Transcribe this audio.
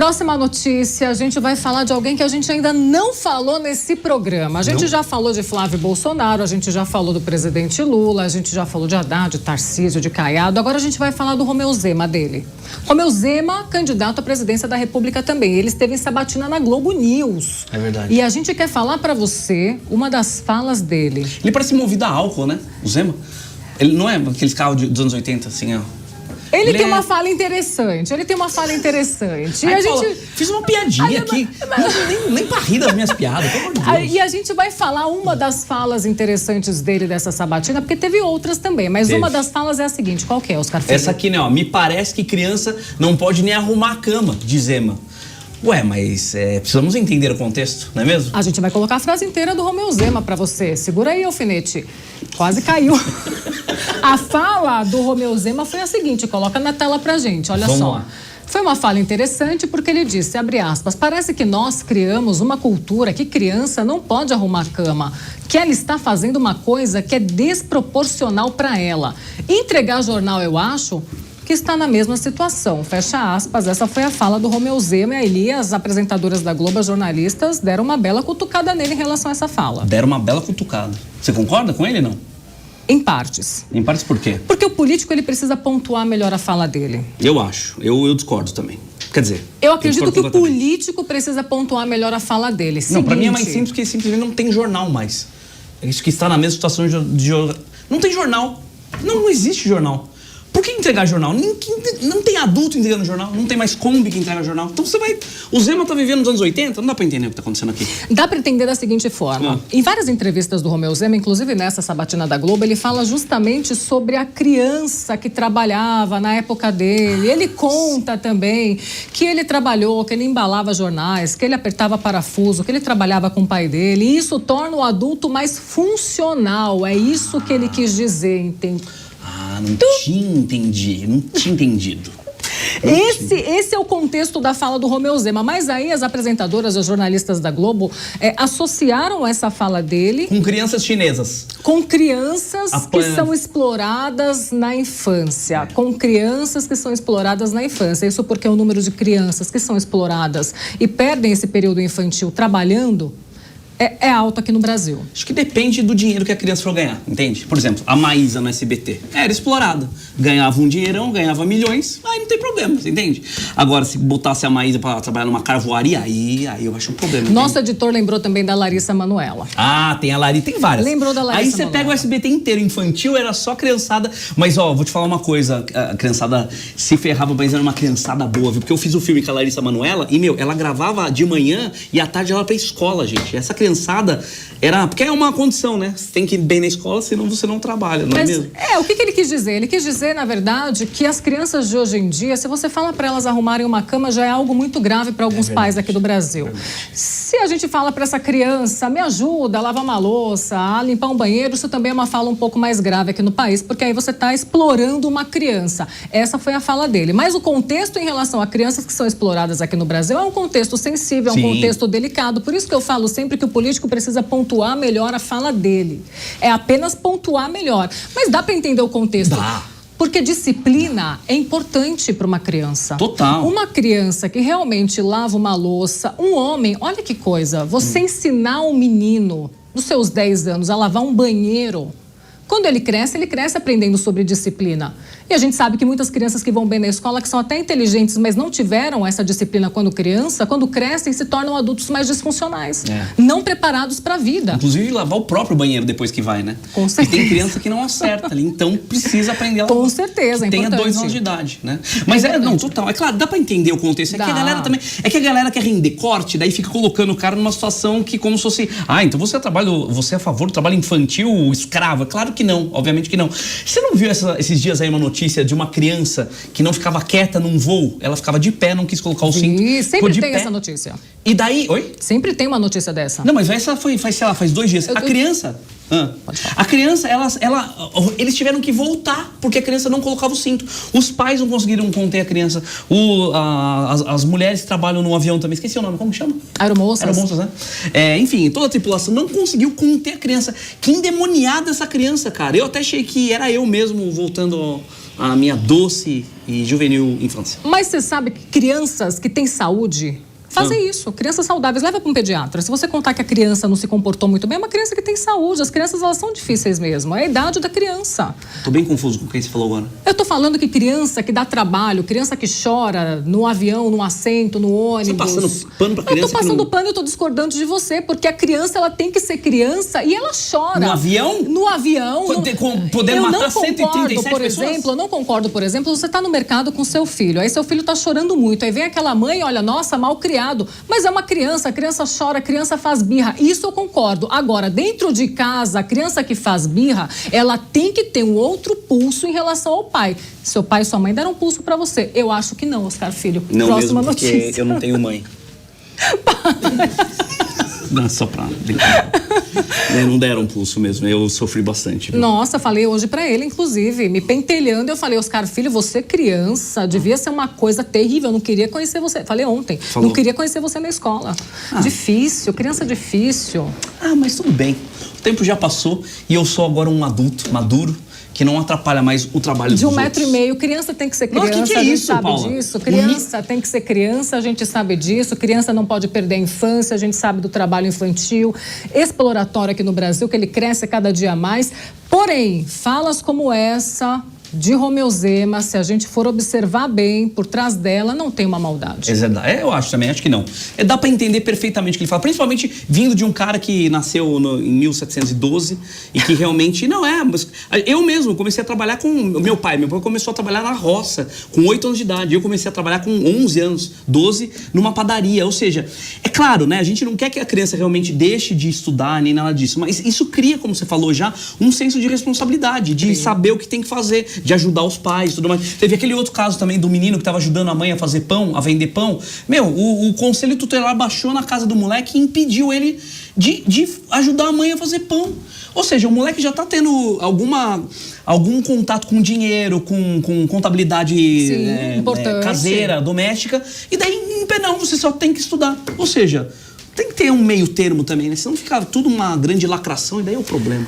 Próxima notícia, a gente vai falar de alguém que a gente ainda não falou nesse programa. A gente já falou de Flávio Bolsonaro, a gente já falou do presidente Lula, a gente já falou de Haddad, de Tarcísio, de Caiado. Agora a gente vai falar do Romeu Zema dele. Romeu Zema, candidato à presidência da República também. Ele esteve em sabatina na Globo News. É verdade. E a gente quer falar pra você uma das falas dele. Ele parece movido a álcool, né? O Zema. Ele não é aqueles carros dos anos 80, assim, ó. Ele tem uma fala interessante, E Ai, a Paula, gente... fiz uma piadinha aqui. Nem pra rir das minhas piadas, pelo amor de Deus. E a gente vai falar uma das falas interessantes dele dessa sabatina, porque teve outras também, mas uma das falas é a seguinte, qual que é, Oscar Filho? Essa aqui, né, ó, me parece que criança não pode nem arrumar a cama, diz Zema. Ué, mas precisamos entender o contexto, não é mesmo? A gente vai colocar a frase inteira do Romeu Zema pra você. Segura aí, alfinete. Quase caiu. A fala do Romeu Zema foi a seguinte, coloca na tela pra gente, olha Vamos só. lá. Foi uma fala interessante porque ele disse, abre aspas, parece que nós criamos uma cultura que criança não pode arrumar cama, que ela está fazendo uma coisa que é desproporcional para ela. Entregar jornal, eu acho que está na mesma situação. Fecha aspas, essa foi a fala do Romeu Zema. E aí as apresentadoras da Globo, as jornalistas, deram uma bela cutucada nele em relação a essa fala. Deram uma bela cutucada. Você concorda com ele, não? Em partes. Em partes por quê? Porque o político, ele precisa pontuar melhor a fala dele. Eu acho. Eu discordo também. Quer dizer... Eu acredito que o político precisa pontuar melhor a fala dele. Não, pra mim é mais simples, porque simplesmente não tem jornal mais. É isso que está na mesma situação de... Não tem jornal. Não existe jornal. Por que entregar jornal? Não tem adulto entregando jornal, não tem mais Kombi que entrega jornal. Então você vai... O Zema tá vivendo nos anos 80, não dá pra entender o que tá acontecendo aqui. Dá pra entender da seguinte forma. Em várias entrevistas do Romeu Zema, inclusive nessa sabatina da Globo, ele fala justamente sobre a criança que trabalhava na época dele. Ele conta também que ele trabalhou, que ele embalava jornais, que ele apertava parafuso, que ele trabalhava com o pai dele. E isso torna o adulto mais funcional. É isso que ele quis dizer, entende? Não tinha entendido. Esse é o contexto da fala do Romeu Zema. Mas aí as apresentadoras, as jornalistas da Globo, associaram essa fala dele... Com crianças chinesas. Com crianças que são exploradas na infância. Com crianças que são exploradas na infância. Isso porque o número de crianças que são exploradas e perdem esse período infantil trabalhando... É alto aqui no Brasil. Acho que depende do dinheiro que a criança for ganhar, entende? Por exemplo, a Maísa no SBT era explorada. Ganhava um dinheirão, ganhava milhões, aí não tem problema, você entende? Agora, se botasse a Maísa pra trabalhar numa carvoaria, aí eu acho um problema. Nosso editor lembrou também da Larissa Manoela. Ah, tem a Larissa, tem várias. Lembrou da Larissa Aí você Manoela. pega o SBT inteiro, infantil, era só criançada. Mas, ó, vou te falar uma coisa, a criançada se ferrava, mas era uma criançada boa, viu? Porque eu fiz o filme com a Larissa Manoela e, ela gravava de manhã e à tarde ela ia pra escola, gente. Essa criançada era... Porque é uma condição, né? Você tem que ir bem na escola, senão você não trabalha, não é mesmo? O que ele quis dizer? Ele quis dizer, na verdade, que as crianças de hoje em dia, se você fala para elas arrumarem uma cama, já é algo muito grave para alguns pais aqui do Brasil. Se a gente fala para essa criança, me ajuda a lavar uma louça, a limpar um banheiro, isso também é uma fala um pouco mais grave aqui no país, porque aí você está explorando uma criança. Essa foi a fala dele. Mas o contexto em relação a crianças que são exploradas aqui no Brasil é um contexto sensível, é um contexto delicado. Por isso que eu falo sempre que o político precisa pontuar melhor a fala dele. É apenas pontuar melhor. Mas dá para entender o contexto? Dá. Porque disciplina é importante para uma criança. Total. Uma criança que realmente lava uma louça, um homem, olha que coisa, você ensinar um menino dos seus 10 anos a lavar um banheiro, quando ele cresce aprendendo sobre disciplina. E a gente sabe que muitas crianças que vão bem na escola, que são até inteligentes, mas não tiveram essa disciplina quando criança, quando crescem, se tornam adultos mais disfuncionais. Não preparados para a vida. Inclusive, lavar o próprio banheiro depois que vai, né? Com certeza. E tem criança que não acerta ali, então precisa aprender a lavar. Com certeza, é tenha importante. 2 anos de idade, né? Mas total. É claro, dá pra entender o contexto. Dá. Que a galera também... É que a galera quer render corte, daí fica colocando o cara numa situação que como se fosse... então você é a favor do trabalho infantil escravo? É claro que não, obviamente que não. Você não viu esses dias aí uma notícia de uma criança que não ficava quieta num voo? Ela ficava de pé, não quis colocar o cinto. E sempre tem essa notícia. E daí... Oi? Sempre tem uma notícia dessa. Não, mas essa faz 2 dias. A criança... A criança, eles tiveram que voltar porque a criança não colocava o cinto. Os pais não conseguiram conter a criança. As mulheres que trabalham no avião também, esqueci o nome, como que chama? Aeromoças. Aeromoças, né? Enfim, toda a tripulação não conseguiu conter a criança. Que endemoniada essa criança, cara. Eu até achei que era eu mesmo voltando a minha doce e juvenil infância. Mas você sabe que crianças que têm saúde fazem isso. Crianças saudáveis, leva para um pediatra. Se você contar que a criança não se comportou muito bem, é uma criança que tem saúde. As crianças, elas são difíceis mesmo. É a idade da criança. Tô bem confuso com o que você falou agora. Eu tô falando que criança que dá trabalho, criança que chora no avião, no assento, no ônibus... Você tá passando pano pra criança? Eu tô passando pano e tô discordando de você, porque a criança, ela tem que ser criança e ela chora. No avião? No avião. Podendo matar 137 por pessoas? exemplo, eu não concordo, por exemplo, você tá no mercado com seu filho, aí seu filho tá chorando muito, aí vem aquela mãe, olha, nossa, mal criado. Mas é uma criança, a criança chora, a criança faz birra. Isso eu concordo. Agora, dentro de casa, a criança que faz birra, ela tem que ter um outro pulso em relação ao pai. Seu pai e sua mãe deram um pulso pra você. Eu acho que não, Oscar Filho. Não, próxima mesmo porque notícia. eu não tenho mãe. Não, só pra brincar. Não deram pulso mesmo, eu sofri bastante. Viu? Nossa, falei hoje pra ele, inclusive, me pentelhando, eu falei, Oscar Filho, você criança, devia ser uma coisa terrível, eu não queria conhecer você. Falei ontem, Falou. não queria conhecer você na escola. Difícil, criança difícil. Ah, mas tudo bem. O tempo já passou e eu sou agora um adulto maduro que não atrapalha mais o trabalho dos De 1,5 outros. metro, criança tem que ser criança, Nossa, que é a gente isso, sabe Paula? disso. Criança tem que ser criança, a gente sabe disso. Criança não pode perder a infância, a gente sabe do trabalho infantil, exploratório aqui no Brasil, que ele cresce cada dia mais. Porém, falas como essa de Romeu Zema, se a gente for observar bem, por trás dela não tem uma maldade. Eu acho também, acho que não. Dá pra entender perfeitamente o que ele fala, principalmente vindo de um cara que nasceu em 1712 e que realmente não é. Mas eu mesmo comecei a trabalhar com meu pai. Meu pai começou a trabalhar na roça com 8 anos de idade. Eu comecei a trabalhar com 11 anos, 12, numa padaria. Ou seja, é claro, né? A gente não quer que a criança realmente deixe de estudar nem nada disso, mas isso cria, como você falou já, um senso de responsabilidade, de saber o que tem que fazer, de ajudar os pais e tudo mais. Teve aquele outro caso também do menino que estava ajudando a mãe a fazer pão, a vender pão. Meu, o conselho tutelar baixou na casa do moleque e impediu ele de ajudar a mãe a fazer pão. Ou seja, o moleque já tá tendo algum contato com dinheiro, com contabilidade caseira, doméstica, e daí, não, você só tem que estudar. Ou seja, tem que ter um meio termo também, né? Senão fica tudo uma grande lacração e daí é o problema.